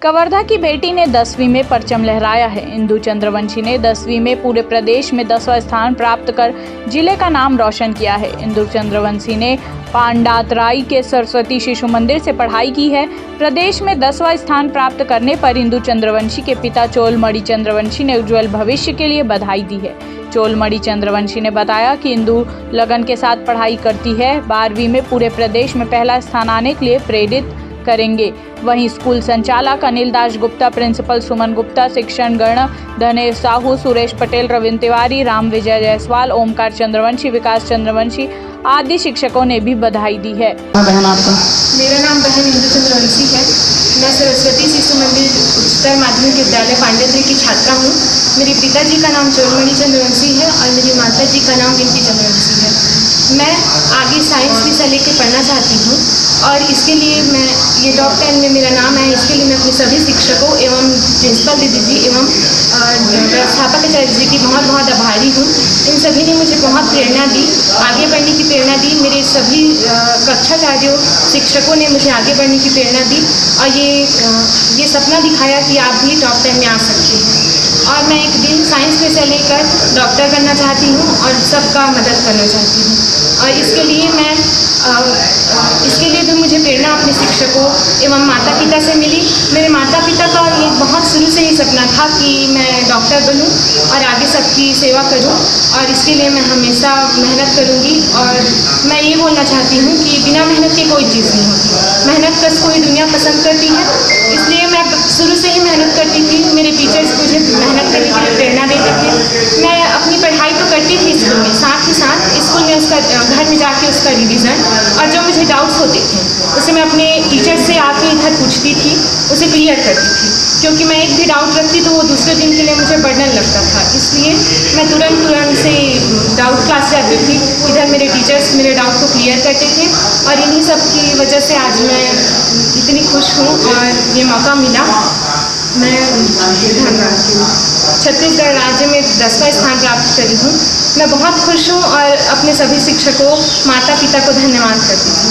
कवर्धा की बेटी ने 10वीं में परचम लहराया है। इंदु चंद्रवंशी ने 10वीं में पूरे प्रदेश में 10वां स्थान प्राप्त कर जिले का नाम रोशन किया है। इंदु चंद्रवंशी ने पांडातराई के सरस्वती शिशु मंदिर से पढ़ाई की है। प्रदेश में 10वां स्थान प्राप्त करने पर इंदु चंद्रवंशी के पिता चोलमणि चंद्रवंशी ने उज्जवल भविष्य के लिए बधाई दी है। चोलमणि चंद्रवंशी ने बताया कि इंदु लगन के साथ पढ़ाई करती है। 12वीं में पूरे प्रदेश में पहला स्थान आने के लिए प्रेरित करेंगे। वहीं स्कूल संचालक अनिल दास गुप्ता, प्रिंसिपल सुमन गुप्ता, शिक्षण गण धनेश साहू, सुरेश पटेल, रविंद्र तिवारी, राम विजय जायसवाल, ओमकार चंद्रवंशी, विकास चंद्रवंशी आदि शिक्षकों ने भी बधाई दी है। बहन आपका? मेरा नाम बहन इंदु चंद्रवंशी है। मैं सरस्वती शिशु मंदिर उच्चतर माध्यमिक विद्यालय पांडेतरी की छात्रा हूँ। मेरे पिताजी का नाम चोलमणि चंद्रवंशी है और मेरी माता जी का नाम विनती चंद्रवंशी है। मैं आगे साइंस विषय लेकर पढ़ना चाहती हूँ और इसके लिए मैं ये टॉप 10 में मेरा नाम है। इसके लिए मैं अपने सभी शिक्षकों एवं प्रिंसिपल दीदी जी एवं व्यवस्थापक आचार्य जी की बहुत बहुत आभारी हूँ। इन सभी ने मुझे बहुत प्रेरणा दी, आगे बढ़ने की प्रेरणा दी। मेरे सभी कक्षाचार्यों शिक्षकों ने मुझे आगे बढ़ने की प्रेरणा दी और ये सपना दिखाया कि आप भी टॉप 10 में आ सकते हैं। और मैं एक दिन साइंस विषय लेकर डॉक्टर बनना चाहती हूँ और सबका मदद करना चाहती हूँ। और इसके लिए भी मुझे प्रेरणा अपने शिक्षकों एवं माता पिता से मिली। मेरे माता पिता का ये बहुत शुरू से ही सपना था कि मैं डॉक्टर बनूं और आगे सबकी सेवा करूं और इसके लिए मैं हमेशा मेहनत करूंगी। और मैं ये बोलना चाहती हूँ कि बिना मेहनत के कोई चीज़ नहीं होती। मेहनत कस कोई दुनिया पसंद करती है, इसलिए मैं शुरू से ही मेहनत करती थी। मेरे टीचर्स मुझे मेहनत करने के लिए प्रेरणा देते थे। मैं अपनी पढ़ाई तो करती थी स्कूल में, साथ ही साथ स्कूल में उसका घर में जाके उसका रिवीजन और जो मुझे डाउट्स होते थे उसे मैं अपने टीचर से आके इधर पूछती थी, उसे क्लियर करती थी। क्योंकि मैं एक भी डाउट रखती तो वो दूसरे दिन के लिए मुझे बर्डन लगता था, इसलिए मैं तुरंत से डाउट क्लास जाती थी। इधर मेरे टीचर्स मेरे डाउट को क्लियर करते थे और इन्हीं सब की वजह से आज मैं इतनी खुश हूँ और ये मौका मिला। मैं धन्यवाद छत्तीसगढ़ राज्य में 10वां स्थान प्राप्त करी हूँ। मैं बहुत खुश हूँ और अपने सभी शिक्षकों माता पिता को धन्यवाद करती हूँ।